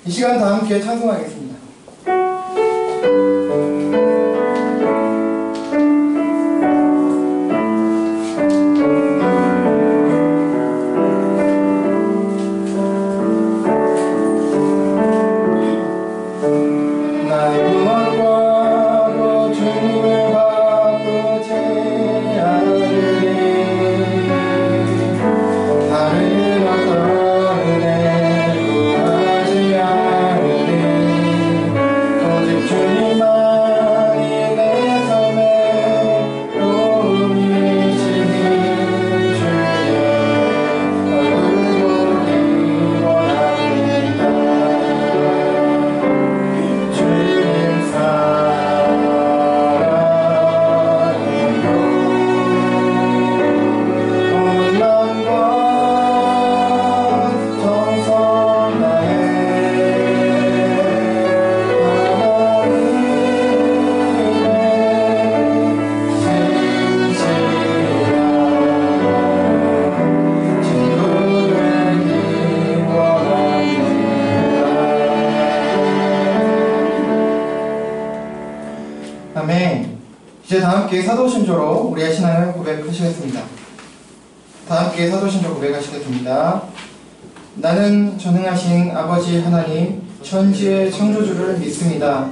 이 시간 다 함께 찬송하겠습니다. 아멘. 이제 다 함께 사도신조로 우리의 신앙을 고백하시겠습니다. 다 함께 사도신조 고백하시겠습니다. 나는 전능하신 아버지 하나님 천지의 창조주를 믿습니다.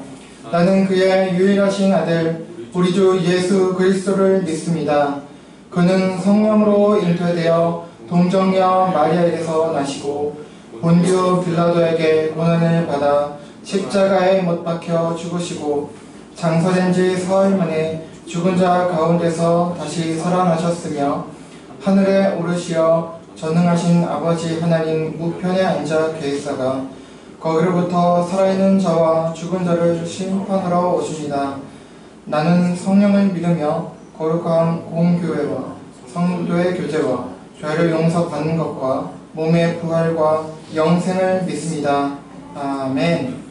나는 그의 유일하신 아들 우리 주 예수 그리스도를 믿습니다. 그는 성령으로 잉태되어 동정녀 마리아에게서 나시고 본디오 빌라도에게 고난을 받아 십자가에 못 박혀 죽으시고 장사된 지 사흘 만에 죽은 자 가운데서 다시 살아나셨으며 하늘에 오르시어 전능하신 아버지 하나님 우편에 앉아 계시다가 거기로부터 살아있는 자와 죽은 자를 심판하러 오십니다. 나는 성령을 믿으며 거룩한 공교회와 성도의 교제와 죄를 용서받는 것과 몸의 부활과 영생을 믿습니다. 아멘.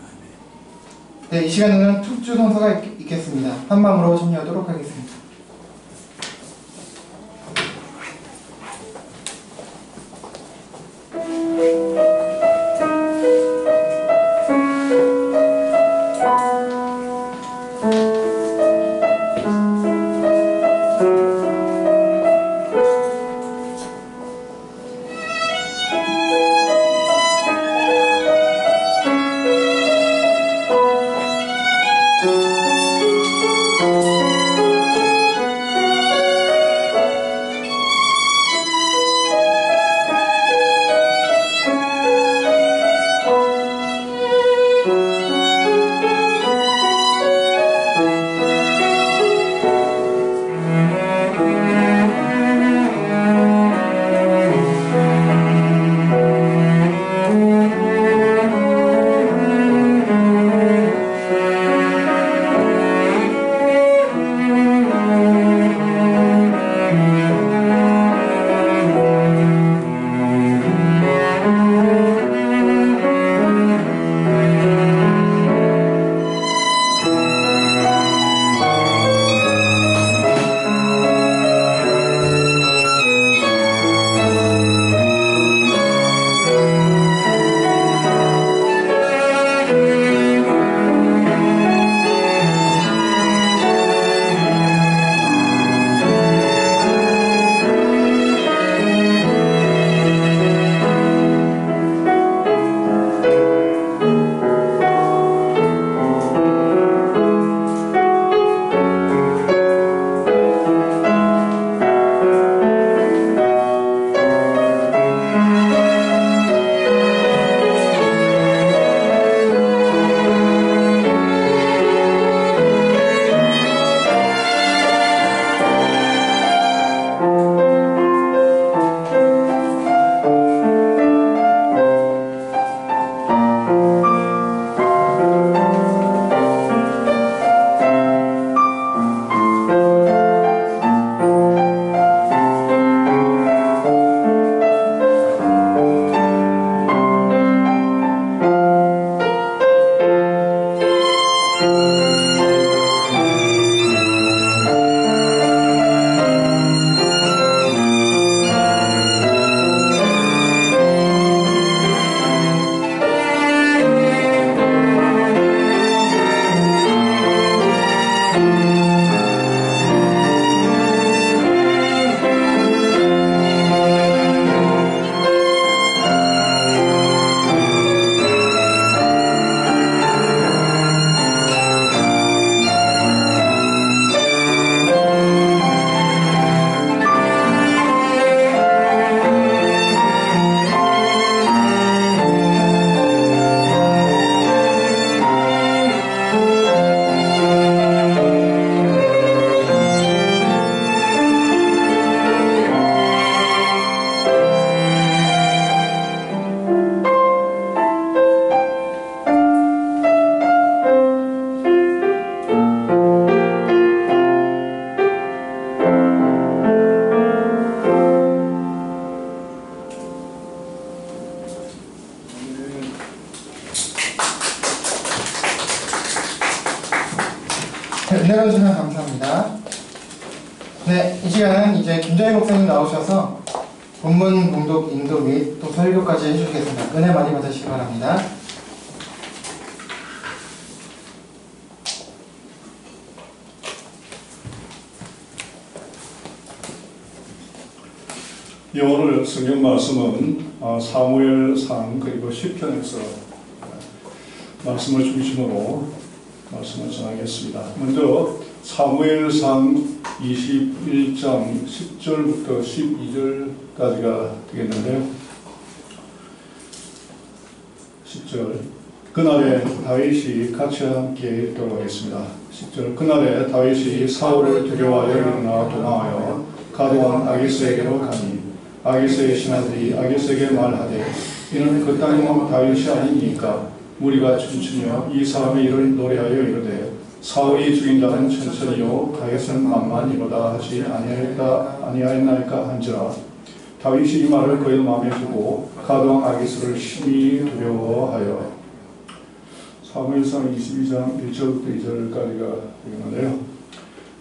네, 이 시간에는 특주 성서가 있겠습니다. 한 마음으로 참여하도록 하겠습니다. 은혜로 주셔서 감사합니다. 네, 이 시간은 이제 김자희 목사님 나오셔서 본문 봉독 인도 및 또 설교까지 해주시겠습니다. 은혜 많이 받으시기 바랍니다. 예, 오늘 성경 말씀은 사무엘상 그리고 시편에서 말씀을 중심으로 말씀을 전하겠습니다. 먼저 사무엘상 21장 10절부터 12절까지가 되겠는데요. 10절 그날에 다윗이 같이 함께 읽도록 하겠습니다. 10절 그날에 다윗이 사울을 두려워하여 일어나 도망하여 가드왕 아기스에게로 가니 아기스의 신하들이 아기스에게 말하되 이는 그 땅의 왕 다윗이 아니니까 무리가 춤추며 이 사람의 일을 노래하여 이르되 사울이 죽인 자는 천천히요 다윗은 만만이로다 하지 아니하였나이까 한지라. 다윗이 이 말을 그의 마음에 두고 가드왕 아기스를 심히 두려워하여. 사무엘상 22장 1절부터 2절까지가 되겠는데요.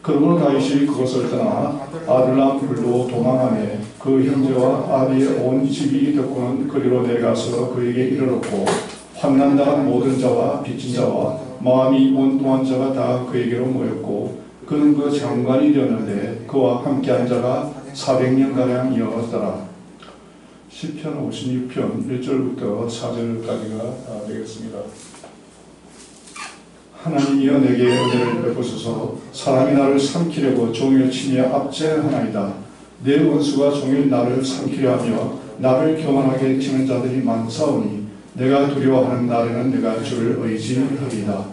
그러므로 다윗이 그것을 떠나 아들람 굴로 도망하매 그 형제와 아비의 온 집이 듣고는 그리로 내려가서 그에게 이르렀고 환난당한 모든 자와 빚진 자와 마음이 온통한 자가 다 그에게로 모였고 그는 그 장관이 되었는데 그와 함께한 자가 400명가량이었더라. 시편 56편 1절부터 4절까지가 되겠습니다. 하나님이여 내게 은혜를 베푸소서. 사람이 나를 삼키려고 종일 치며 압제하나이다. 내 원수가 종일 나를 삼키려 하며 나를 교만하게 치는 자들이 많사오니 내가 두려워하는 날에는 내가 주를 의지하리이다.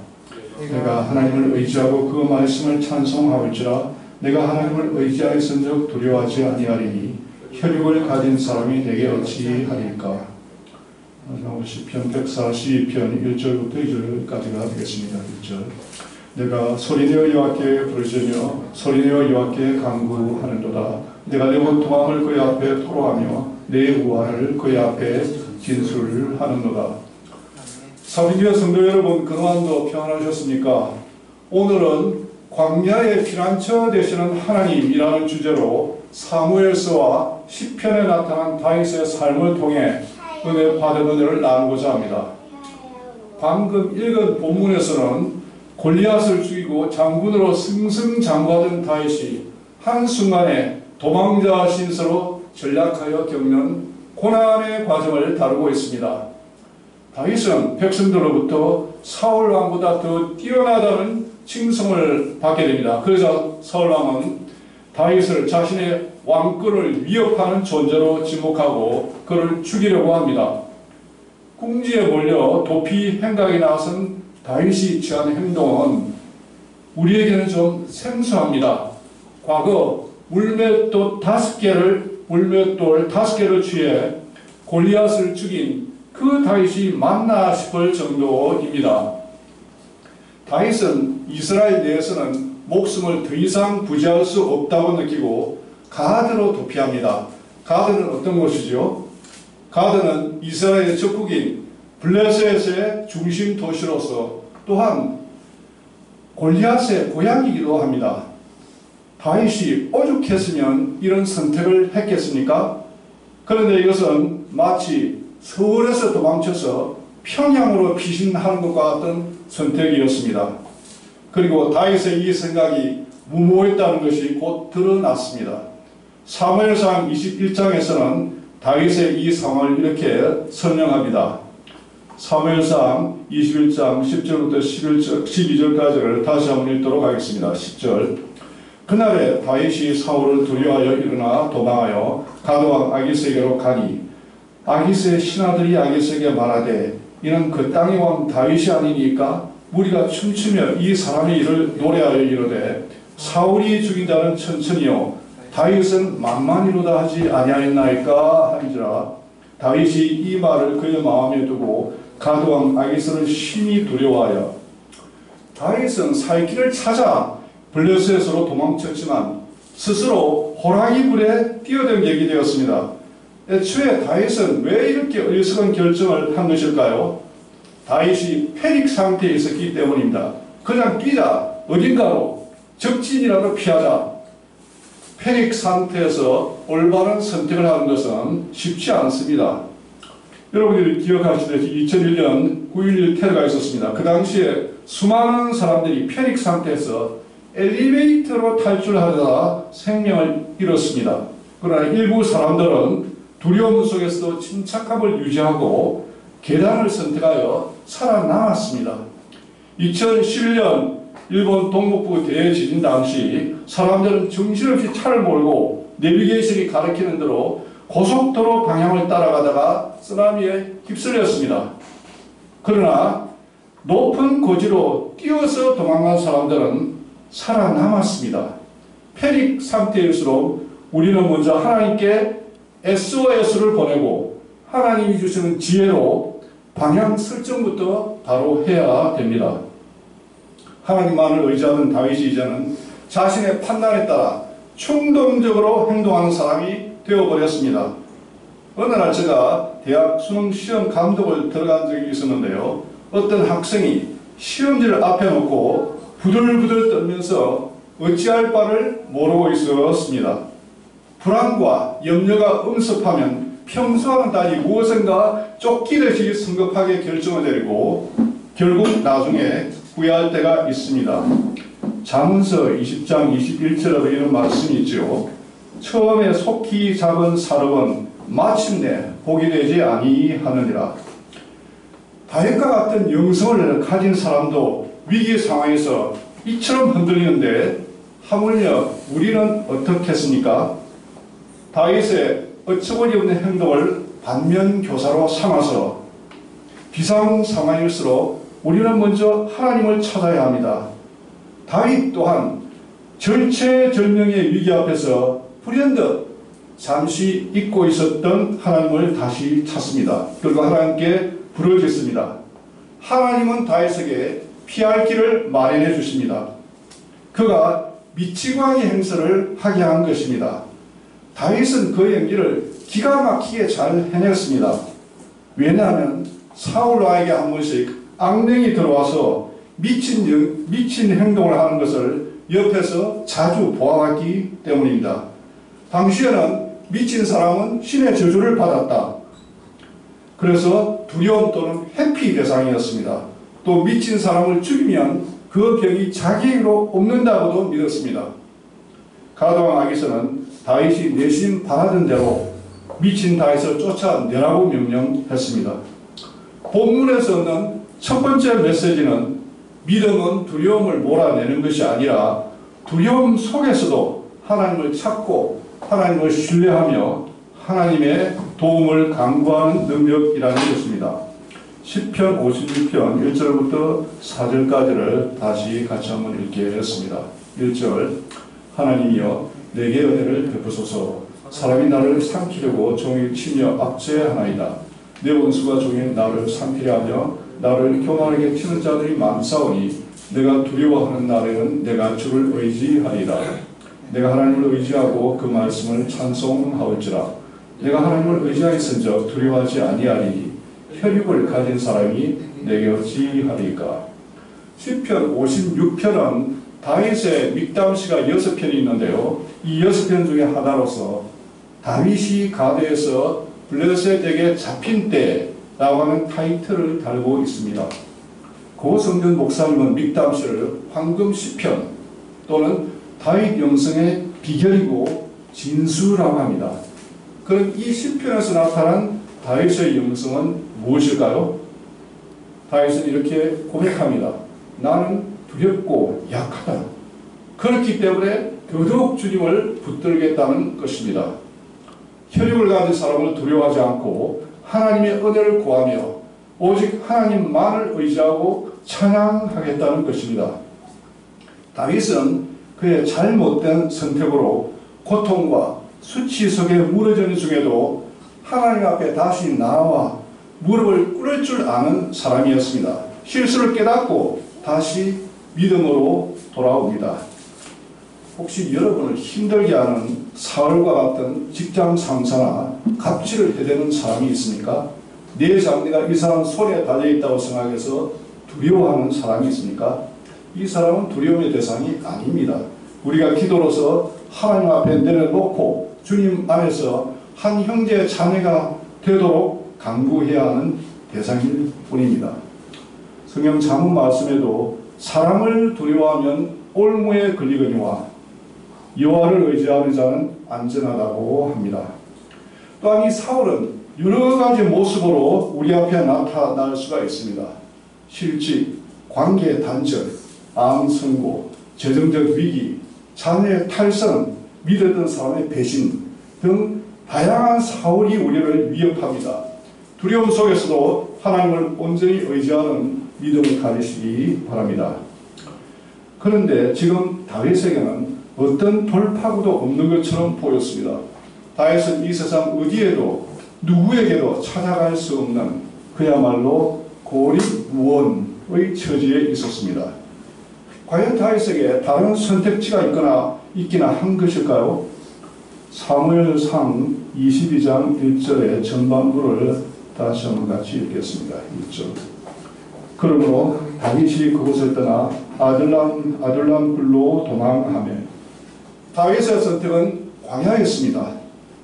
내가 하나님을 의지하고 그 말씀을 찬송하올지라. 내가 하나님을 의지하였은즉 두려워하지 아니하리니 혈육을 가진 사람이 내게 어찌하리까. 시편 142편 1절부터 2절까지가 되겠습니다. 1절 내가 소리내어 여호와께 부르짖으며 소리내어 여호와께 간구하는도다. 내가 내 원통함을 그의 앞에 토로하며 내 우환을 그의 앞에 진술하는도다. 사랑하는 성도 여러분, 그동안도 평안하셨습니까? 오늘은 광야의 피난처 되시는 하나님이라는 주제로 사무엘서와 시편에 나타난 다윗의 삶을 통해 은혜 받은 은혜를 나누고자 합니다. 방금 읽은 본문에서는 골리앗을 죽이고 장군으로 승승장구하던 다윗이 한순간에 도망자 신세로 전락하여 겪는 고난의 과정을 다루고 있습니다. 다윗은 백성들로부터 사울 왕보다 더 뛰어나다는 칭송을 받게 됩니다. 그래서 사울 왕은 다윗을 자신의 왕권을 위협하는 존재로 지목하고 그를 죽이려고 합니다. 궁지에 몰려 도피 행각에 나선 다윗이 취한 행동은 우리에게는 좀 생소합니다. 과거 물맷돌 5개를 취해 골리앗을 죽인 그 다윗이 맞나 싶을 정도입니다. 다윗은 이스라엘 내에서는 목숨을 더 이상 부지할 수 없다고 느끼고 가드로 도피합니다. 가드는 어떤 곳이죠? 가드는 이스라엘의 적국인 블레셋의 중심 도시로서 또한 골리앗의 고향이기도 합니다. 다윗이 오죽했으면 이런 선택을 했겠습니까? 그런데 이것은 마치 서울에서 도망쳐서 평양으로 피신하는 것과 같은 선택이었습니다. 그리고 다윗의 이 생각이 무모했다는 것이 곧 드러났습니다. 사무엘상 21장에서는 다윗의 이 상황을 이렇게 설명합니다. 사무엘상 21장 10절부터 12절까지를 다시 한번 읽도록 하겠습니다. 10절 그날에 다윗이 사울을 두려워하여 일어나 도망하여 가드왕 아기스에게로 가니 아기스의 신하들이 아기스에게 말하되 이는 그 땅의 왕 다윗이 아니니까 무리가 춤추며 이 사람의 일을 노래하여 이르되 사울이 죽인 자는 천천히요 다윗은 만만이로다 하지 아니하였나이까 하니라. 다윗이 이 말을 그의 마음에 두고 가드왕 아기스를 심히 두려워하여. 다윗은 살 길을 찾아 블레셋으로 도망쳤지만 스스로 호랑이 굴에 뛰어들게 되었습니다. 애초에 다윗은 왜 이렇게 어리석은 결정을 한 것일까요? 다윗이 패닉 상태에 있었기 때문입니다. 그냥 뛰자, 어딘가로 적진이라도 피하자. 패닉 상태에서 올바른 선택을 하는 것은 쉽지 않습니다. 여러분들이 기억하시듯이 2001년 9.11 테러가 있었습니다. 그 당시에 수많은 사람들이 패닉 상태에서 엘리베이터로 탈출하다가 생명을 잃었습니다. 그러나 일부 사람들은 두려움 속에서도 침착함을 유지하고 계단을 선택하여 살아남았습니다. 2011년 일본 동북부 대지진 당시 사람들은 정신없이 차를 몰고 내비게이션이 가리키는 대로 고속도로 방향을 따라가다가 쓰나미에 휩쓸렸습니다. 그러나 높은 고지로 뛰어서 도망간 사람들은 살아남았습니다. 패닉 상태일수록 우리는 먼저 하나님께 SOS를 보내고 하나님이 주시는 지혜로 방향 설정부터 바로 해야 됩니다. 하나님만을 의지하는 다윗이 이제는 자신의 판단에 따라 충동적으로 행동하는 사람이 되어버렸습니다. 어느 날 제가 대학 수능 시험 감독을 들어간 적이 있었는데요. 어떤 학생이 시험지를 앞에 놓고 부들부들 떨면서 어찌할 바를 모르고 있었습니다. 불안과 염려가 응습하면 평소와는 달리 무엇인가 쫓기듯이 성급하게 결정을 내리고 결국 나중에 후회할 때가 있습니다. 잠언서 20장 21절에도 이런 말씀이 있죠. 처음에 속히 잡은 사람은 마침내 복이 되지 아니하느니라. 다윗과 같은 영성을 가진 사람도 위기 상황에서 이처럼 흔들리는데 하물며 우리는 어떻겠습니까? 다윗의 어처구니 없는 행동을 반면교사로 삼아서 비상 상황일수록 우리는 먼저 하나님을 찾아야 합니다. 다윗 또한 절체절명의 위기 앞에서 불현듯 잠시 잊고 있었던 하나님을 다시 찾습니다. 그리고 하나님께 부르짖습니다. 하나님은 다윗에게 피할 길을 마련해 주십니다. 그가 미치광이 행사를 하게 한 것입니다. 다윗은 그 연기를 기가 막히게 잘 해냈습니다. 왜냐하면 사울 왕에게 한 번씩 악령이 들어와서 미친 행동을 하는 것을 옆에서 자주 보아왔기 때문입니다. 당시에는 미친 사람은 신의 저주를 받았다. 그래서 두려움 또는 회피 대상이었습니다. 또 미친 사람을 죽이면 그 병이 자기에게로 옮는다고도 믿었습니다. 가드왕 아기스는 다윗이 내심 바라던 대로 미친 다윗을 쫓아내라고 명령했습니다. 본문에서는 첫 번째 메시지는 믿음은 두려움을 몰아내는 것이 아니라 두려움 속에서도 하나님을 찾고 하나님을 신뢰하며 하나님의 도움을 간구하는 능력이라는 것입니다. 시편 56편 1절부터 4절까지를 다시 같이 한번 읽겠습니다. 1절 하나님이여 내게 은혜를 베푸소서. 사람이 나를 삼키려고 종일 치며 압제하나이다. 내 원수가 종일 나를 삼키려 하며 나를 교만하게 치는 자들이 많사오니 내가 두려워하는 날에는 내가 주를 의지하리라. 내가 하나님을 의지하고 그 말씀을 찬송하올지라. 내가 하나님을 의지하였은즉 두려워하지 아니하리니 혈육을 가진 사람이 내게 어찌하리까. 시편 56편은 다윗의 믹담시가 6편이 있는데요. 이 6편 중에 하나로서 다윗이 가드에서 블레셋에게 잡힌 때라고 하는 타이틀을 달고 있습니다. 고성준 목사님은 믹담시를 황금 시편 또는 다윗 영성의 비결이고 진수라고 합니다. 그럼 이 시편에서 나타난 다윗의 영성은 무엇일까요? 다윗은 이렇게 고백합니다. 나는 두렵고 약하다. 그렇기 때문에 더더욱 주님을 붙들겠다는 것입니다. 혈육을 가진 사람을 두려워하지 않고 하나님의 은혜를 구하며 오직 하나님만을 의지하고 찬양하겠다는 것입니다. 다윗은 그의 잘못된 선택으로 고통과 수치 속에 무너지는 중에도 하나님 앞에 다시 나와 무릎을 꿇을 줄 아는 사람이었습니다. 실수를 깨닫고 다시 믿음으로 돌아옵니다. 혹시 여러분을 힘들게 하는 사울과 같은 직장 상사나 갑질을 해대는 사람이 있습니까? 내 장래가 이 사람 손에 달려있다고 생각해서 두려워하는 사람이 있습니까? 이 사람은 두려움의 대상이 아닙니다. 우리가 기도로서 하나님 앞에 내려놓고 주님 안에서 한 형제의 자매가 되도록 간구해야 하는 대상일 뿐입니다. 성경 잠언 말씀에도 사람을 두려워하면 올무에 걸리거니와 여호와를 의지하는 자는 안전하다고 합니다. 또한 이 사울은 여러 가지 모습으로 우리 앞에 나타날 수가 있습니다. 실직, 관계 단절, 암 선고, 재정적 위기, 자녀의 탈선, 믿었던 사람의 배신 등 다양한 사울이 우리를 위협합니다. 두려움 속에서도 하나님을 온전히 의지하는 믿음을 가지시기 바랍니다. 그런데 지금 다윗에게는 어떤 돌파구도 없는 것처럼 보였습니다. 다윗은 이 세상 어디에도 누구에게도 찾아갈 수 없는 그야말로 고립무원의 처지에 있었습니다. 과연 다윗에게 다른 선택지가 있기나 한 것일까요? 사무엘상 22장 1절의 전반부를 다시 한번 같이 읽겠습니다. 1절. 그러므로 다윗이 그곳을 떠나 아둘람 굴로 도망하며 다윗의 선택은 광야였습니다.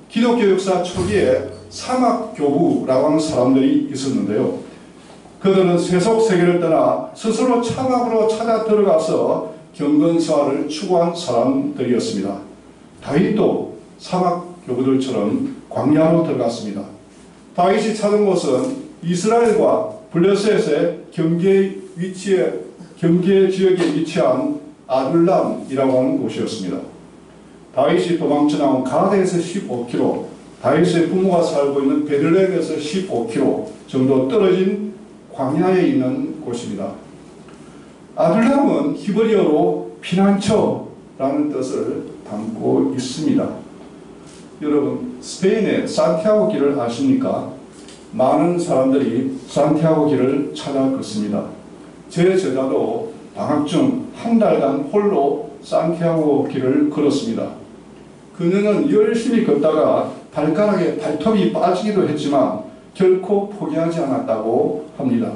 기독교 역사 초기에 사막교부라고 하는 사람들이 있었는데요. 그들은 세속 세계를 떠나 스스로 사막으로 찾아 들어가서 경건생활을 추구한 사람들이었습니다. 다윗도 사막교부들처럼 광야로 들어갔습니다. 다윗이 찾은 곳은 이스라엘과 블레셋의 경계 지역에 위치한 아둘람이라고 하는 곳이었습니다. 다윗이 도망쳐 나온 가드에서 15km, 다윗의 부모가 살고 있는 베들레헴에서 15km 정도 떨어진 광야에 있는 곳입니다. 아둘람은 히브리어로 피난처라는 뜻을 담고 있습니다. 여러분, 스페인의 산티아고 길을 아십니까? 많은 사람들이 산티아고 길을 찾아 걷습니다. 제 제자도 방학 중 한 달간 홀로 산티아고 길을 걸었습니다. 그녀는 열심히 걷다가 발가락에 발톱이 빠지기도 했지만 결코 포기하지 않았다고 합니다.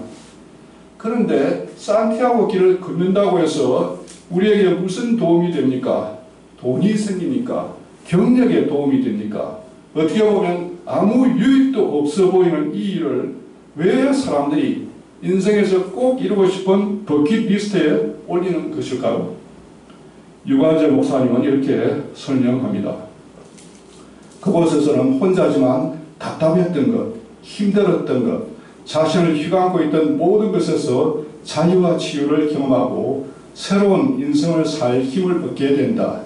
그런데 산티아고 길을 걷는다고 해서 우리에게 무슨 도움이 됩니까? 돈이 생깁니까? 경력에 도움이 됩니까? 어떻게 보면 아무 유익도 없어 보이는 이 일을 왜 사람들이 인생에서 꼭 이루고 싶은 버킷리스트에 올리는 것일까요? 유관재 목사님은 이렇게 설명합니다. 그곳에서는 혼자지만 답답했던 것, 힘들었던 것, 자신을 휘감고 있던 모든 것에서 자유와 치유를 경험하고 새로운 인생을 살 힘을 얻게 된다.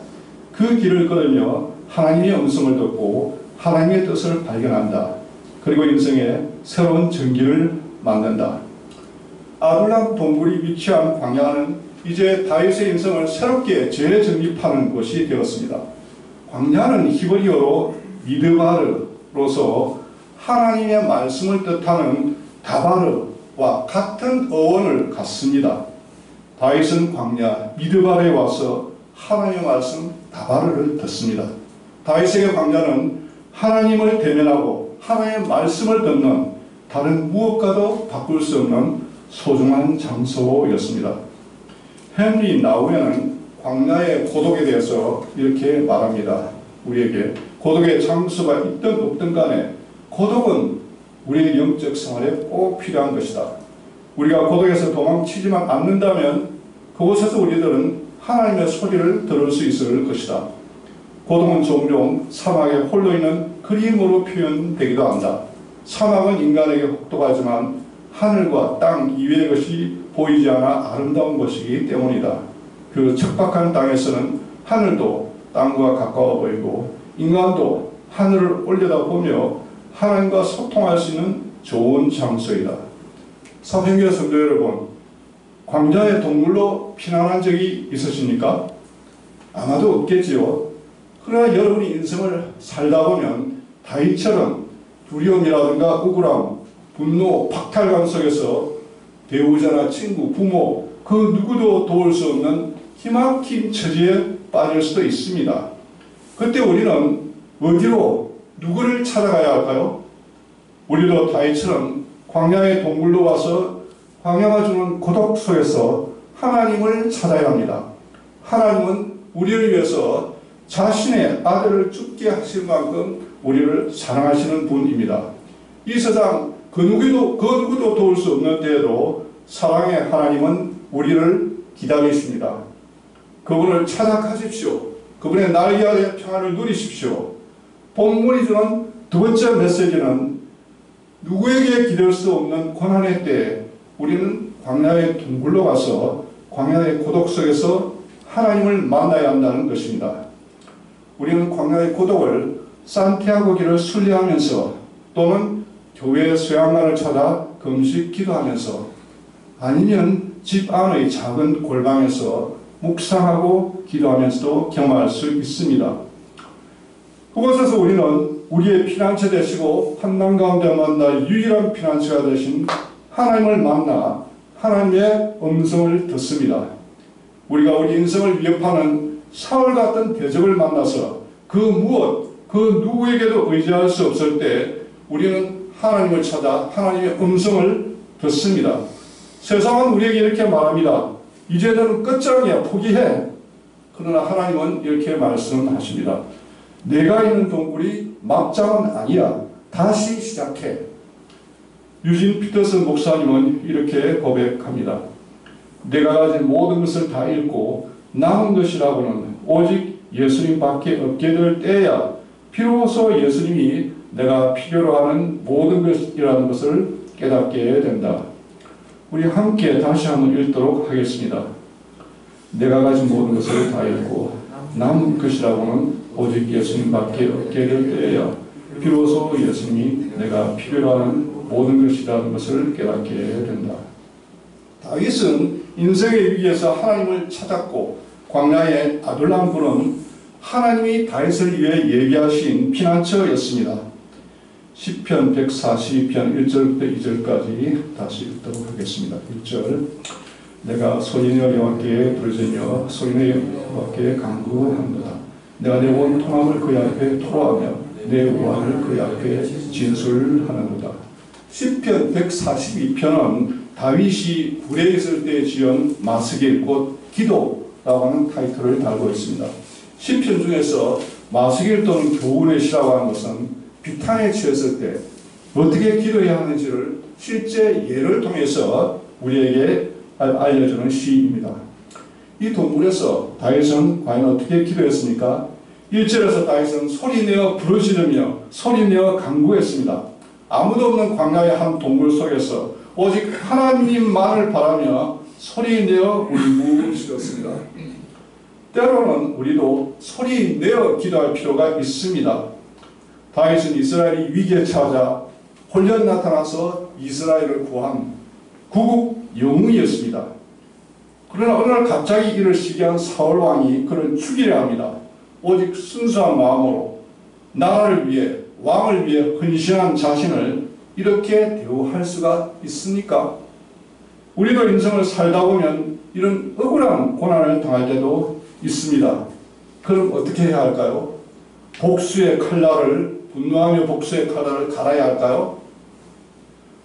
그 길을 걸으며 하나님의 음성을 듣고 하나님의 뜻을 발견한다. 그리고 인생에 새로운 전기를 만든다. 아둘람 동굴이 위치한 광야는 이제 다윗의 인생을 새롭게 재정립하는 곳이 되었습니다. 광야는 히브리어로 미드바르로서 하나님의 말씀을 뜻하는 다바르와 같은 어원을 갖습니다. 다윗은 광야 미드바르에 와서 하나님의 말씀 다바르를 듣습니다. 다윗에게 광야는 하나님을 대면하고 하나님의 말씀을 듣는 다른 무엇과도 바꿀 수 없는 소중한 장소였습니다. 헨리 나우에는 광야의 고독에 대해서 이렇게 말합니다. 우리에게 고독의 장소가 있든 없든 간에 고독은 우리의 영적 생활에 꼭 필요한 것이다. 우리가 고독에서 도망치지만 않는다면 그곳에서 우리들은 하나님의 소리를 들을 수 있을 것이다. 고독은 종종 사막에 홀로 있는 그림으로 표현되기도 한다. 사막은 인간에게 혹독하지만 하늘과 땅 이외의 것이 보이지 않아 아름다운 것이기 때문이다. 그 척박한 땅에서는 하늘도 땅과 가까워 보이고 인간도 하늘을 올려다보며 하나님과 소통할 수 있는 좋은 장소이다. 사랑하는 성도 여러분, 광야의 동굴로 피난한 적이 있으십니까? 아마도 없겠지요. 그러나 여러분이 인생을 살다 보면 다윗처럼 두려움이라든가 억울함, 분노, 박탈감 속에서 배우자나 친구, 부모 그 누구도 도울 수 없는 기막힌 처지에 빠질 수도 있습니다. 그때 우리는 어디로 누구를 찾아가야 할까요? 우리도 다윗처럼 광야의 동굴로 와서 광야가 주는 고독 속에서 하나님을 찾아야 합니다. 하나님은 우리를 위해서 자신의 아들을 죽게 하실 만큼 우리를 사랑하시는 분입니다. 이 세상 그 누구도 도울 수 없는 때에도 사랑의 하나님은 우리를 기다리십니다. 그분을 찾아가십시오. 그분의 날개 아래 평안을 누리십시오. 본문이 주는 두 번째 메시지는 누구에게 기댈 수 없는 고난의 때에 우리는 광야의 둥굴로 가서 광야의 고독 속에서 하나님을 만나야 한다는 것입니다. 우리는 광야의 고독을 산티아고 길을 순례하면서 또는 교회 수양관을 찾아 금식 기도하면서 아니면 집 안의 작은 골방에서 묵상하고 기도하면서도 경험할 수 있습니다. 그곳에서 우리는 우리의 피난처 되시고 환난 가운데 만나 유일한 피난처가 되신 하나님을 만나 하나님의 음성을 듣습니다. 우리가 우리 인생을 위협하는 사울 같은 대적을 만나서 그 누구에게도 의지할 수 없을 때 우리는 하나님을 찾아 하나님의 음성을 듣습니다. 세상은 우리에게 이렇게 말합니다. 이제 너는 끝장이야. 포기해. 그러나 하나님은 이렇게 말씀하십니다. 내가 있는 동굴이 막장은 아니야. 다시 시작해. 유진 피터슨 목사님은 이렇게 고백합니다. 내가 가진 모든 것을 다 잃고 남은 것이라고는 오직 예수님밖에 없게 될 때야 비로소 예수님이 내가 필요로 하는 모든 것이라는 것을 깨닫게 된다. 우리 함께 다시 한번 읽도록 하겠습니다. 내가 가진 모든 것을 다 잃고 남은 것이라고는 오직 예수님밖에 없게 될 때야 비로소 예수님이 내가 필요로 하는 모든 것이라는 것을 깨닫게 된다. 다윗은 인생의 위기에서 하나님을 찾았고 광야의 아둘람굴은 하나님이 다윗을 위해 예비하신 피난처였습니다. 시편 142편 1절부터 2절까지 다시 읽도록 하겠습니다. 1절 내가 소리내어 여호와께 부르짖으며 소리내어 여호와께 간구하노라. 내가 내 원통함을 그의 앞에 토로하며 내 우환을 그의 앞에 진술하노라. 시편 142편은 다윗이 굴에 있을 때 지은 마스길 곧 기도라고 하는 타이틀을 달고 있습니다. 시편 중에서 마스길 또는 교훈의 시라고 하는 것은 비탄에 취했을 때 어떻게 기도해야 하는지를 실제 예를 통해서 우리에게 알려주는 시입니다. 이 동굴에서 다윗은 과연 어떻게 기도했습니까? 1절에서 다윗은 소리내어 부르짖으며 소리내어 간구했습니다. 아무도 없는 광야의 한 동굴 속에서 오직 하나님만을 바라며 소리내어 울부짖었습니다. 때로는 우리도 소리내어 기도할 필요가 있습니다. 다윗은 이스라엘이 위기에 처하자 홀연 나타나서 이스라엘을 구한 구국 영웅이었습니다. 그러나 어느 날 갑자기 이를 시기한 사울 왕이 그를 죽이려 합니다. 오직 순수한 마음으로 나라를 위해 왕을 위해 헌신한 자신을 이렇게 대우할 수가 있습니까? 우리도 인생을 살다 보면 이런 억울한 고난을 당할 때도 있습니다. 그럼 어떻게 해야 할까요? 분노하며 복수의 칼날을 갈아야 할까요?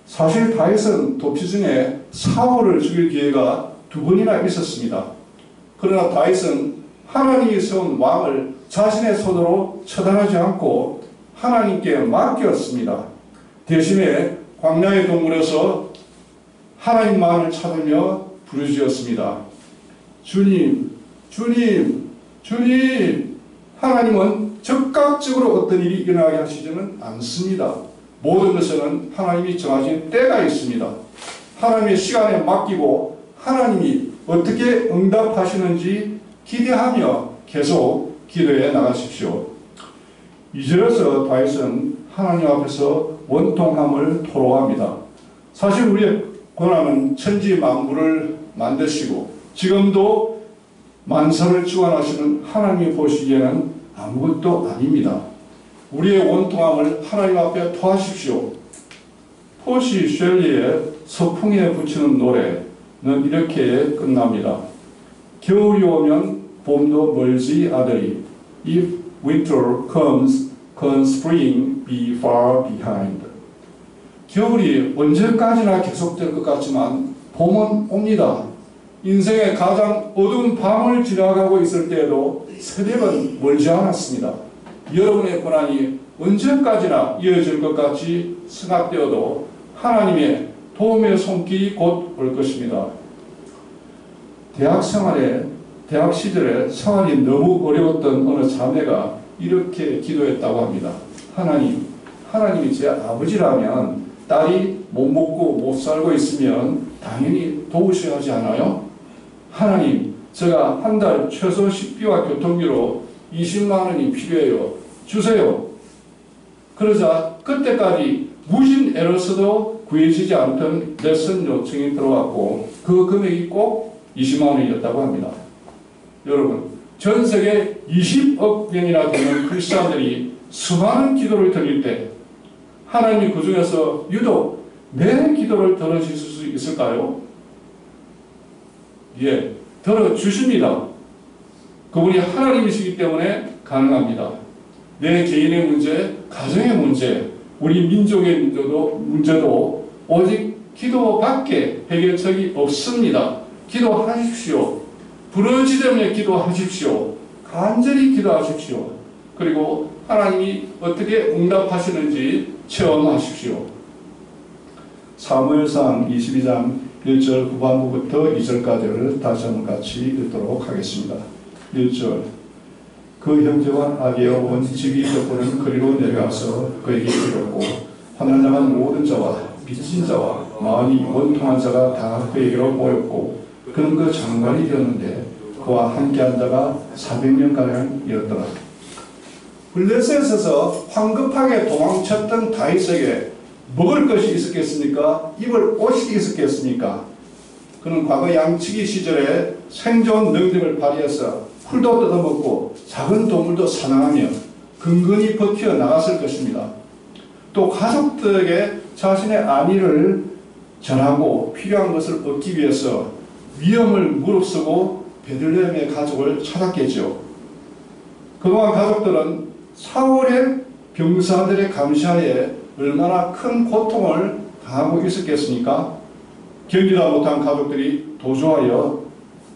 사실 다윗은 도피 중에 사울을 죽일 기회가 두 번이나 있었습니다. 그러나 다윗은 하나님이 세운 왕을 자신의 손으로 처단하지 않고 하나님께 맡겼습니다. 대신에 광야의 동굴에서 하나님만을 찾으며 부르짖었습니다. 주님, 주님, 주님. 하나님은 즉각적으로 어떤 일이 일어나게 하시지는 않습니다. 모든 것에는 하나님이 정하신 때가 있습니다. 하나님의 시간에 맡기고 하나님이 어떻게 응답하시는지 기대하며 계속 기도해 나가십시오. 2절에서 다윗은 하나님 앞에서 원통함을 토로합니다. 사실 우리의 고난은 천지 만물을 만드시고 지금도 만사를 주관하시는 하나님이 보시기에는 아무것도 아닙니다. 우리의 원통함을 하나님 앞에 토하십시오. 포시 셸리의 서풍에 붙이는 노래는 이렇게 끝납니다. 겨울이 오면 봄도 멀지 아들이 If winter comes, can spring be far behind. 겨울이 언제까지나 계속될 것 같지만 봄은 옵니다. 인생의 가장 어두운 밤을 지나가고 있을 때에도 새벽은 멀지 않았습니다. 여러분의 고난이 언제까지나 이어질 것 같이 생각되어도 하나님의 도움의 손길이 곧 올 것입니다. 대학 시절에 생활이 너무 어려웠던 어느 자매가 이렇게 기도했다고 합니다. 하나님이 제 아버지라면 딸이 못 먹고 못 살고 있으면 당연히 도우셔야 하지 않아요? 하나님, 제가 한 달 최소 식비와 교통비로 20만 원이 필요해요. 주세요. 그러자 그때까지 무슨 애를 써도 구해지지 않던 레슨 요청이 들어왔고 그 금액이 꼭 20만 원이었다고 합니다. 여러분, 전 세계 20억 명이나 되는 크리스찬들이 수많은 기도를 드릴 때 하나님이 그 중에서 유독 내 기도를 들어주실 수 있을까요? 예, 들어주십니다. 그분이 하나님이시기 때문에 가능합니다. 내 개인의 문제, 가정의 문제, 우리 민족의 문제도 오직 기도밖에 해결책이 없습니다. 기도하십시오. 부르짖으며 기도하십시오. 간절히 기도하십시오. 그리고 하나님이 어떻게 응답하시는지 체험하십시오. 사무엘상 22장 1절 후반부부터 2절까지를 다시 한번 같이 읽도록 하겠습니다. 1절 그 형제와 아비와 온 집이 덮고는 그리로 내려가서 그에게 이르렀고 환난당한 모든 자와 빚진 자와 마음이 원통한 자가 다 그에게로 모였고 그는 그 장관이 되었는데 그와 함께한 자가 400명가량이었더라. 블레셋에서 황급하게 도망쳤던 다윗에게 먹을 것이 있었겠습니까? 입을 옷이 있었겠습니까? 그는 과거 양치기 시절에 생존 능력을 발휘해서 풀도 뜯어먹고 작은 동물도 사냥하며 근근히 버텨 나갔을 것입니다. 또 가족들에게 자신의 안위를 전하고 필요한 것을 얻기 위해서 위험을 무릅쓰고 베들레헴의 가족을 찾았겠죠. 그동안 가족들은 사울의 병사들의 감시하에 얼마나 큰 고통을 당하고 있었겠습니까? 견디다 못한 가족들이 도주하여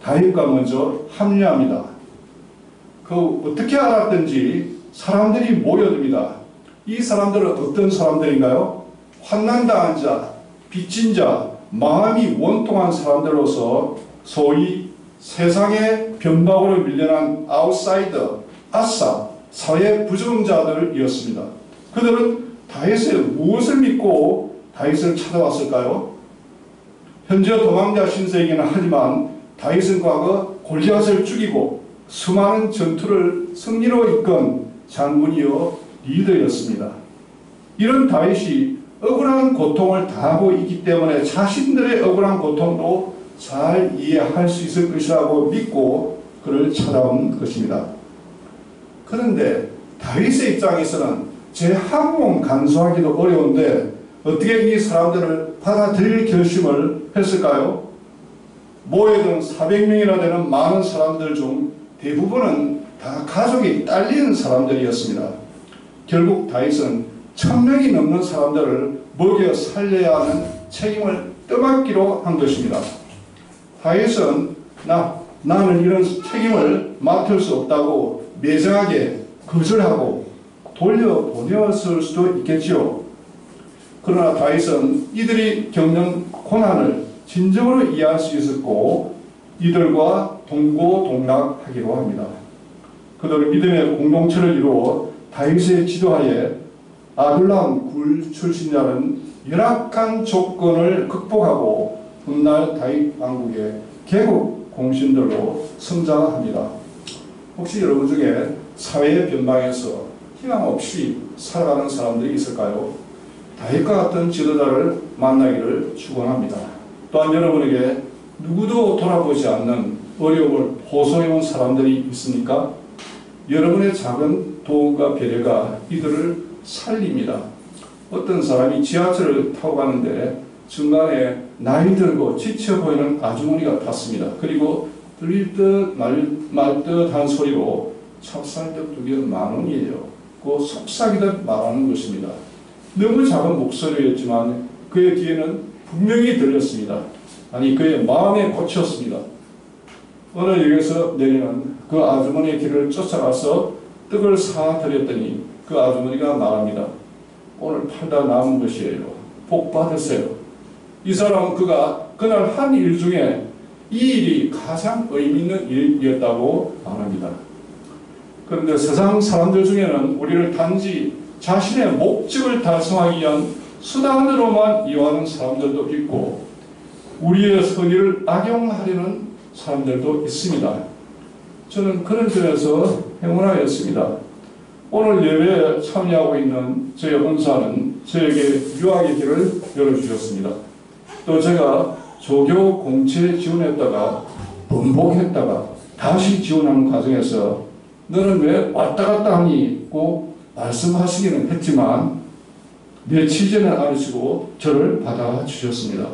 다윗과 먼저 합류합니다. 어떻게 알았든지 사람들이 모여듭니다. 이 사람들은 어떤 사람들인가요? 환난당한 자, 빚진 자, 마음이 원통한 사람들로서 소위 세상의 변방으로 밀려난 아웃사이더, 아싸, 사회 부정자들이었습니다. 그들은 다윗의 무엇을 믿고 다윗을 찾아왔을까요? 현재 도망자 신세이기는 하지만 다윗은 과거 골리앗을 죽이고 수많은 전투를 승리로 이끈 장군이요 리더였습니다. 이런 다윗이 억울한 고통을 당하고 있기 때문에 자신들의 억울한 고통도 잘 이해할 수 있을 것이라고 믿고 그를 찾아온 것입니다. 그런데 다윗의 입장에서는 제 한 몸 간수하기도 어려운데 어떻게 이 사람들을 받아들일 결심을 했을까요? 모여든 400명이나 되는 많은 사람들 중 대부분은 다 가족이 딸린 사람들이었습니다. 결국 다윗은 1000명이 넘는 사람들을 먹여 살려야 하는 책임을 떠맡기로 한 것입니다. 다윗은 나는 이런 책임을 맡을 수 없다고 매정하게 거절하고 돌려보냈을 수도 있겠지요. 그러나 다윗은 이들이 겪는 고난을 진정으로 이해할 수 있었고 이들과 동고동락하기로 합니다. 그들은 믿음의 공동체를 이루어 다윗의 지도하에 아둘람 굴 출신이라는 열악한 조건을 극복하고 훗날 다윗 왕국의 개국 공신들로 성장합니다. 혹시 여러분 중에 사회의 변방에서 희망 없이 살아가는 사람들이 있을까요? 다윗과 같은 지도자를 만나기를 축원합니다. 또한 여러분에게 누구도 돌아보지 않는 어려움을 호소해온 사람들이 있습니까? 여러분의 작은 도움과 배려가 이들을 살립니다. 어떤 사람이 지하철을 타고 가는데 중간에 나이 들고 지쳐 보이는 아주머니가 탔습니다. 그리고 들릴 듯 말 듯한 소리로 찹쌀떡 2개 10,000원이에요. 그 속삭이듯 말하는 것입니다. 너무 작은 목소리였지만 그의 귀에는 분명히 들렸습니다. 아니 그의 마음에 꽂혔습니다. 어느 역에서 내리는 그 아주머니의 길을 쫓아가서 떡을 사드렸더니 그 아주머니가 말합니다. 오늘 팔다 남은 것이에요. 복 받으세요. 이 사람은 그가 그날 한 일 중에 이 일이 가장 의미 있는 일이었다고 말합니다. 그런데 세상 사람들 중에는 우리를 단지 자신의 목적을 달성하기 위한 수단으로만 이용하는 사람들도 있고 우리의 선의를 악용하려는 사람들도 있습니다. 저는 그런 점에서 행운하였습니다. 오늘 예배에 참여하고 있는 저희 은사는 저에게 유학의 길을 열어주셨습니다. 또 제가 조교 공채 지원했다가 번복했다가 다시 지원하는 과정에서 너는 왜 왔다 갔다 하니?고 말씀하시기는 했지만 내 취지는 아시고 저를 받아주셨습니다.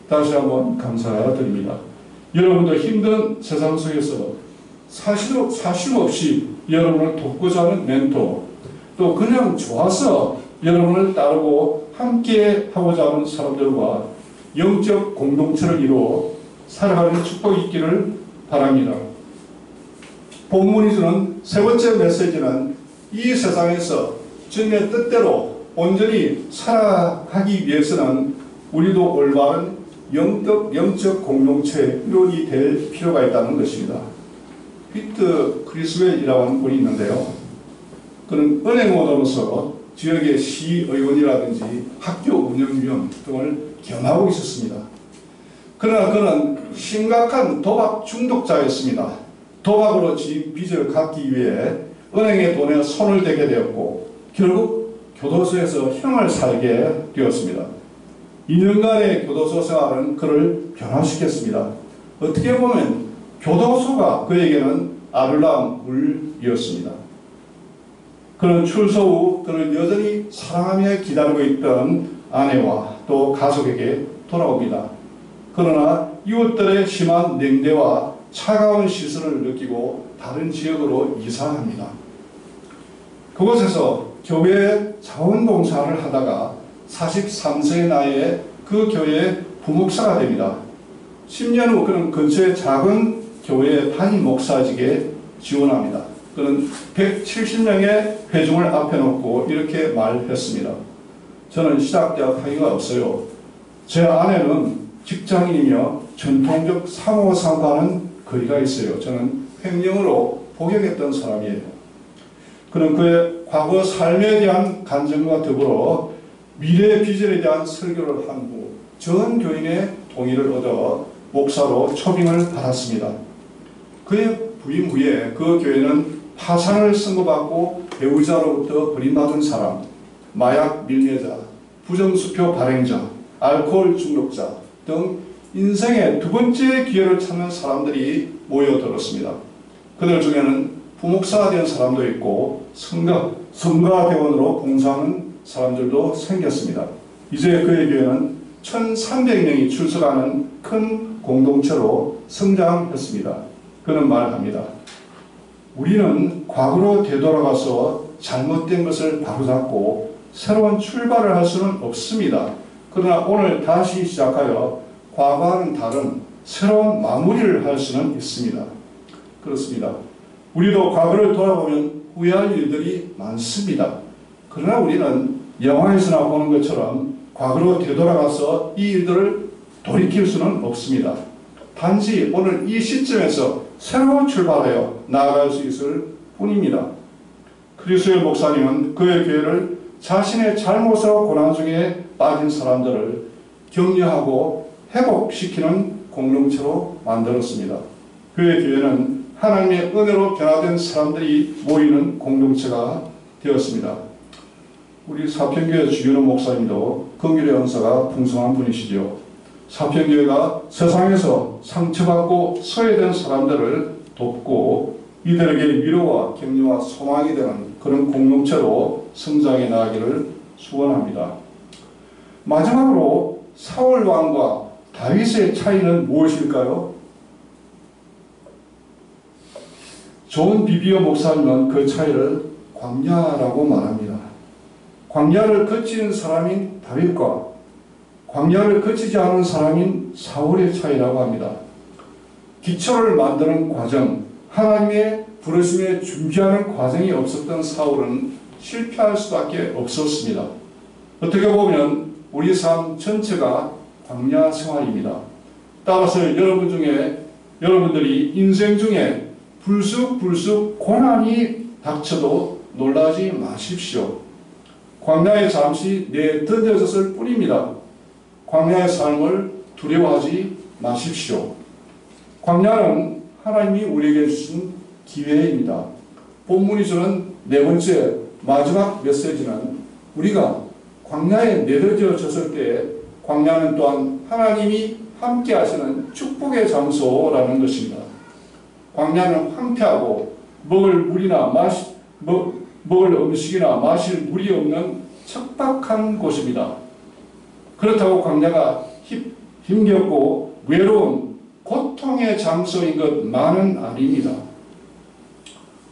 다시 한번 감사드립니다. 여러분도 힘든 세상 속에서 사심 없이 여러분을 돕고자 하는 멘토, 또 그냥 좋아서 여러분을 따르고 함께 하고자 하는 사람들과 영적 공동체를 이루어 살아가는 축복이 있기를 바랍니다. 본문이 주는 세 번째 메시지는 이 세상에서 주님의 뜻대로 온전히 살아가기 위해서는 우리도 올바른 영적 공동체의 일원이 될 필요가 있다는 것입니다. 피트 크리스웰이라고 하는 분이 있는데요. 그는 은행원으로서 지역의 시의원이라든지 학교 운영위원 등을 겸하고 있었습니다. 그러나 그는 심각한 도박 중독자였습니다. 도박으로 집 빚을 갚기 위해 은행의 돈에 손을 대게 되었고 결국 교도소에서 형을 살게 되었습니다. 2년간의 교도소 생활은 그를 변화시켰습니다. 어떻게 보면 교도소가 그에게는 아름다운 물이었습니다. 그는 출소 후 그를 여전히 사랑하며 기다리고 있던 아내와 또 가족에게 돌아옵니다. 그러나 이웃들의 심한 냉대와 차가운 시선을 느끼고 다른 지역으로 이사합니다. 그곳에서 교회 자원봉사를 하다가 43세의 나이에 그 교회의 부목사가 됩니다. 10년 후 그는 근처의 작은 교회의 담임 목사직에 지원합니다. 그는 170명의 회중을 앞에 놓고 이렇게 말했습니다. 저는 시작대학 학위가 없어요. 제 아내는 직장인이며 전통적 상호상과는 거리가 있어요. 저는 횡령으로 복역했던 사람이에요. 그는 그의 과거 삶에 대한 간증과 더불어 미래의 비전에 대한 설교를 한 후 전 교인의 동의를 얻어 목사로 초빙을 받았습니다. 그의 부임 후에 그 교회는 파산을 선고받고 배우자로부터 버림받은 사람, 마약 밀매자, 부정수표 발행자, 알코올 중독자 등 인생의 두 번째 기회를 찾는 사람들이 모여들었습니다. 그들 중에는 부목사가 된 사람도 있고 성가대원으로 봉사하는 사람들도 생겼습니다. 이제 그의 교회는 1,300명이 출석하는 큰 공동체로 성장했습니다. 그는 말합니다. 우리는 과거로 되돌아가서 잘못된 것을 바로잡고 새로운 출발을 할 수는 없습니다. 그러나 오늘 다시 시작하여 과거와는 다른 새로운 마무리를 할 수는 있습니다. 그렇습니다. 우리도 과거를 돌아보면 후회할 일들이 많습니다. 그러나 우리는 영화에서나 보는 것처럼 과거로 되돌아가서 이 일들을 돌이킬 수는 없습니다. 단지 오늘 이 시점에서 새로운 출발하여 나아갈 수 있을 뿐입니다. 크리스웰 목사님은 그의 교회를 자신의 잘못과 고난 중에 빠진 사람들을 격려하고 회복시키는 공동체로 만들었습니다. 그의 교회는 하나님의 은혜로 변화된 사람들이 모이는 공동체가 되었습니다. 우리 사평교회 주윤호 목사님도 긍휼의 은사가 풍성한 분이시죠. 사평교회가 세상에서 상처받고 소외된 사람들을 돕고 이들에게 위로와 격려와 소망이 되는 그런 공동체로 성장해 나가기를 축원합니다. 마지막으로 사울 왕과 다윗의 차이는 무엇일까요? 존 비비어 목사님은 그 차이를 광야라고 말합니다. 광야를 거친 사람인 다윗과 광야를 거치지 않은 사람인 사울의 차이라고 합니다. 기초를 만드는 과정, 하나님의 부르심에 준비하는 과정이 없었던 사울은 실패할 수밖에 없었습니다. 어떻게 보면 우리 삶 전체가 광야 생활입니다. 따라서 여러분들이 인생 중에 불쑥불쑥 고난이 닥쳐도 놀라지 마십시오. 광야에 잠시 내던져졌을 뿐입니다. 광야의 삶을 두려워하지 마십시오. 광야는 하나님이 우리에게 주신 기회입니다. 본문이 주는 네 번째 마지막 메시지는 우리가 광야에 내던져졌을 때 광야는 또한 하나님이 함께 하시는 축복의 장소라는 것입니다. 광야는 황폐하고 먹을 음식이나 마실 물이 없는 척박한 곳입니다. 그렇다고 광야가 힘겹고 외로운 고통의 장소인 것만은 아닙니다.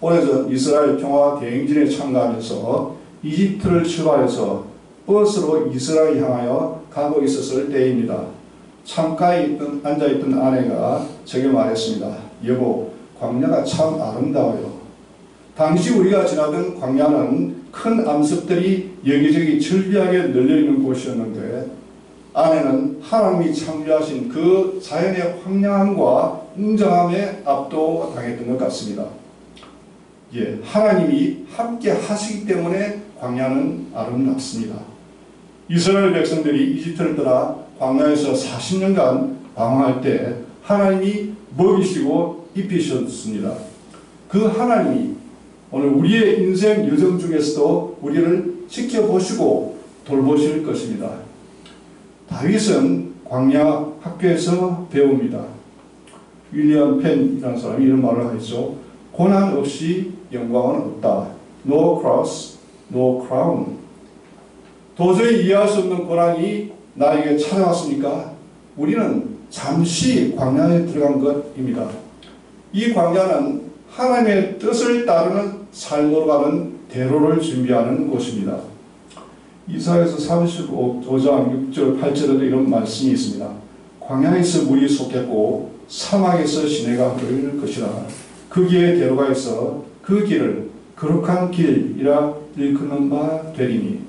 오래전 이스라엘 평화 대행진에 참가하면서 이집트를 출발해서 버스로 이스라엘 향하여 가고 있었을 때입니다. 창가에 앉아있던 아내가 제게 말했습니다. 여보, 광야가 참 아름다워요. 당시 우리가 지나던 광야는 큰 암석들이 여기저기 즐비하게 널려있는 곳이었는데 아내는 하나님이 창조하신 그 자연의 황량함과 웅장함에 압도당했던 것 같습니다. 예, 하나님이 함께 하시기 때문에 광야는 아름답습니다. 이스라엘 백성들이 이집트를 떠나 광야에서 40년간 방황할 때 하나님이 먹이시고 입히셨습니다. 그 하나님이 오늘 우리의 인생 여정 중에서도 우리를 지켜보시고 돌보실 것입니다. 다윗은 광야 학교에서 배웁니다. 윌리엄 펜이라는 사람이 이런 말을 하죠. 고난 없이 영광은 없다. No cross, no crown. 도저히 이해할 수 없는 고난이 나에게 찾아왔으니까 우리는 잠시 광야에 들어간 것입니다. 이 광야는 하나님의 뜻을 따르는 삶으로 가는 대로를 준비하는 곳입니다. 이사야서 35장 6절 8절에도 이런 말씀이 있습니다. 광야에서 물이 솟겠고 사막에서 시내가 흐를 것이라. 거기에 대로가 있어 그 길을 거룩한 길이라 일컫는 바 되리니.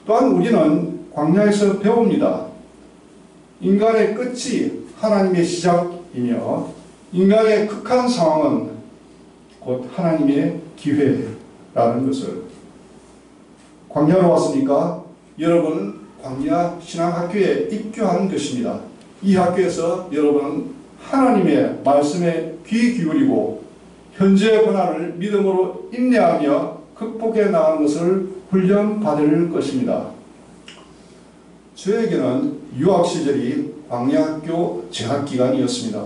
또한 우리는 광야에서 배웁니다. 인간의 끝이 하나님의 시작이며 인간의 극한 상황은 곧 하나님의 기회라는 것을. 광야로 왔으니까 여러분은 광야 신앙학교에 입교한 것입니다. 이 학교에서 여러분은 하나님의 말씀에 귀 기울이고 현재의 고난을 믿음으로 인내하며 극복해 나가는 것을 훈련받을 것입니다. 저에게는 유학 시절이 광야학교 재학기간이었습니다.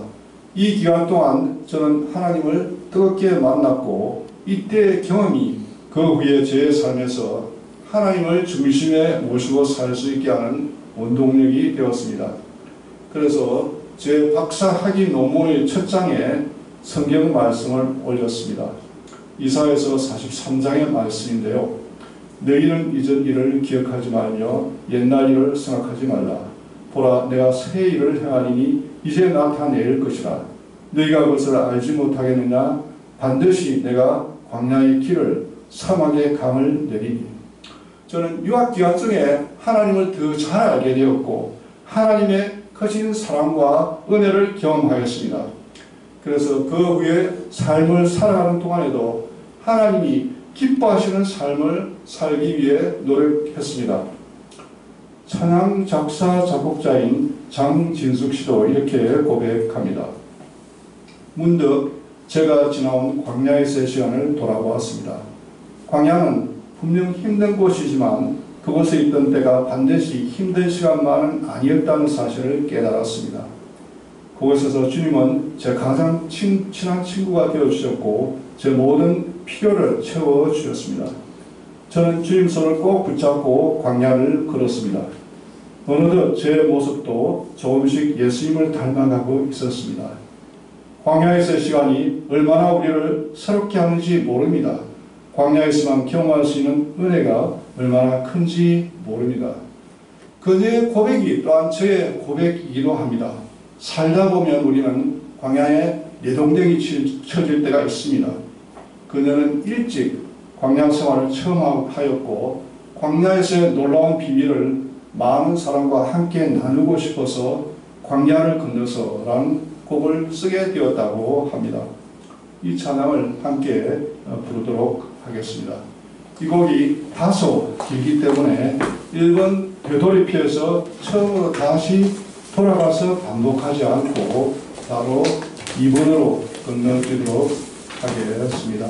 이 기간 동안 저는 하나님을 뜨겁게 만났고 이때의 경험이 그 후에 제 삶에서 하나님을 중심에 모시고 살 수 있게 하는 원동력이 되었습니다. 그래서 제 박사 학위 논문의 첫 장에 성경 말씀을 올렸습니다. 이사야서 43장의 말씀인데요. 너희는 이전 일을 기억하지 말며 옛날 일을 생각하지 말라. 보라, 내가 새 일을 행하리니 이제 나타낼 것이라. 너희가 그것을 알지 못하겠느냐? 반드시 내가 광야의 길을 사막의 강을 내리니. 저는 유학기간 중에 하나님을 더 잘 알게 되었고 하나님의 크신 사랑과 은혜를 경험하였습니다. 그래서 그 후에 삶을 살아가는 동안에도 하나님이 기뻐하시는 삶을 살기 위해 노력했습니다. 찬양 작사 작곡자인 장진숙 씨도 이렇게 고백합니다. 문득 제가 지나온 광야에서의 시간을 돌아보았습니다. 광야는 분명 힘든 곳이지만 그곳에 있던 때가 반드시 힘든 시간만은 아니었다는 사실을 깨달았습니다. 그곳에서 주님은 제 가장 친한 친구가 되어주셨고 제 모든 필요를 채워주셨습니다. 저는 주님 손을 꼭 붙잡고 광야를 걸었습니다. 어느덧 제 모습도 조금씩 예수님을 닮아가고 있었습니다. 광야에서의 시간이 얼마나 우리를 새롭게 하는지 모릅니다. 광야에서만 경험할 수 있는 은혜가 얼마나 큰지 모릅니다. 그녀의 고백이 또한 저의 고백이기도 합니다. 살다 보면 우리는 광야에 내동댕이 쳐질 때가 있습니다. 그녀는 일찍 광야 생활을 처음 하였고 광야에서의 놀라운 비밀을 많은 사람과 함께 나누고 싶어서 광야를 건너서라는 곡을 쓰게 되었다고 합니다. 이 찬양을 함께 부르도록 하겠습니다. 이 곡이 다소 길기 때문에 1번 되돌이피해서 처음으로 다시 돌아가서 반복하지 않고 바로 2번으로 건너뛰도록 하겠습니다.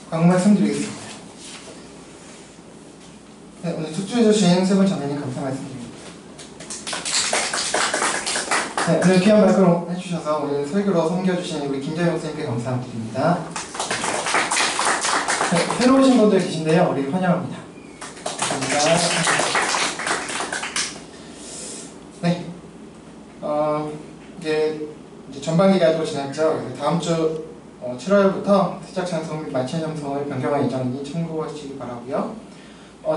광고 말씀드리겠습니다. 네, 오늘 축주해주신 세 분 자매님 감사 말씀드립니다. 네, 오늘 귀한 발걸음 해주셔서 오늘 설교로 섬겨주신 우리 김재영 목사님께 감사드립니다. 네, 새로 오신 분들 계신데요. 우리 환영합니다. 감사합니다. 네, 이제 전반기가 또 지났죠. 다음 주 7월부터 시작 찬송 및 만찬 찬송을 변경할 예정이니 참고하시기 바라고요.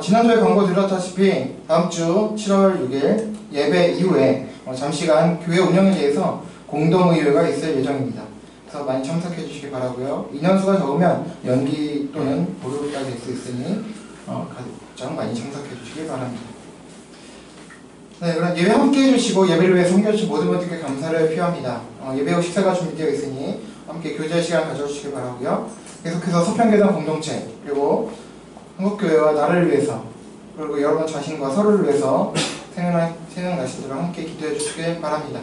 지난주에 광고 드렸다시피 다음 주 7월 6일 예배 이후에 잠시간 교회 운영에 대해서 공동의회가 있을 예정입니다. 그래서 많이 참석해 주시기 바라고요. 인원수가 적으면 연기 또는 보류가 될 수 있으니 가장 많이 참석해 주시기 바랍니다. 네, 그럼 예배 함께 해주시고 예배를 위해 섬겨주신 모든 분들께 감사를 표합니다. 예배 후 식사가 준비되어 있으니 함께 교제 시간 가져주시기 바라고요. 계속해서 서편계단 공동체 그리고 한국교회와 나를 위해서 그리고 여러분 자신과 서로를 위해서 생각나신 대로 함께 기도해 주시기 바랍니다.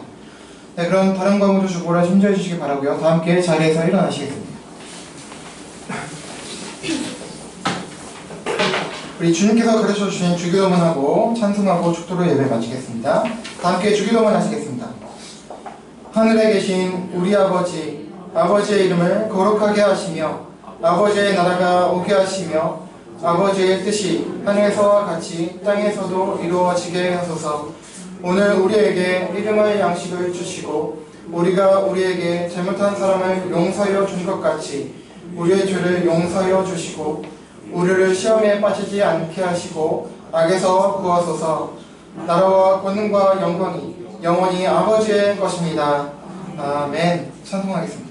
네, 그럼 다른 과목도 주보라 심지어 해주시기 바라고요. 다 함께 자리에서 일어나시겠습니다. 우리 주님께서 가르쳐 주신 주기도문 하고 찬송하고 축도로 예배 마치겠습니다. 다 함께 주기도문 하시겠습니다. 하늘에 계신 우리 아버지, 아버지의 이름을 거룩하게 하시며 아버지의 나라가 오게 하시며 아버지의 뜻이 하늘에서와 같이 땅에서도 이루어지게 하소서. 오늘 우리에게 일용할 양식을 주시고 우리가 우리에게 잘못한 사람을 용서하여 준 것 같이 우리의 죄를 용서하여 주시고 우리를 시험에 빠지지 않게 하시고 악에서 구하소서. 나라와 권능과 영광이 영원히 아버지의 것입니다. 아멘. 찬송하겠습니다.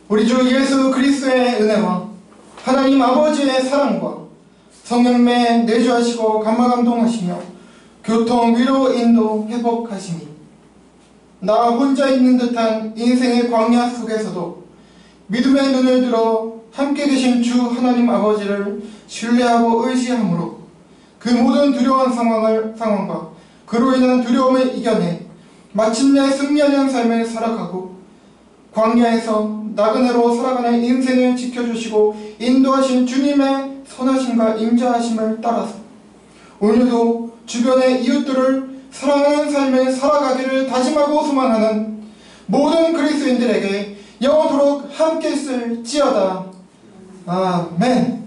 우리 주 예수 그리스도의 은혜와 하나님 아버지의 사랑과 성령님의 내주하시고 감화감동하시며 교통, 위로, 인도, 회복하시니 나 혼자 있는 듯한 인생의 광야 속에서도 믿음의 눈을 들어 함께 계신 주 하나님 아버지를 신뢰하고 의지함으로 그 모든 두려운 상황과 그로 인한 두려움을 이겨내 마침내 승리하는 삶을 살아가고 광야에서 나그네로 살아가는 인생을 지켜주시고 인도하신 주님의 선하심과 인자하심을 따라서 오늘도 주변의 이웃들을 사랑하는 삶을 살아가기를 다짐하고 소망하는 모든 그리스도인들에게 영원토록 함께 있을지어다. 아멘.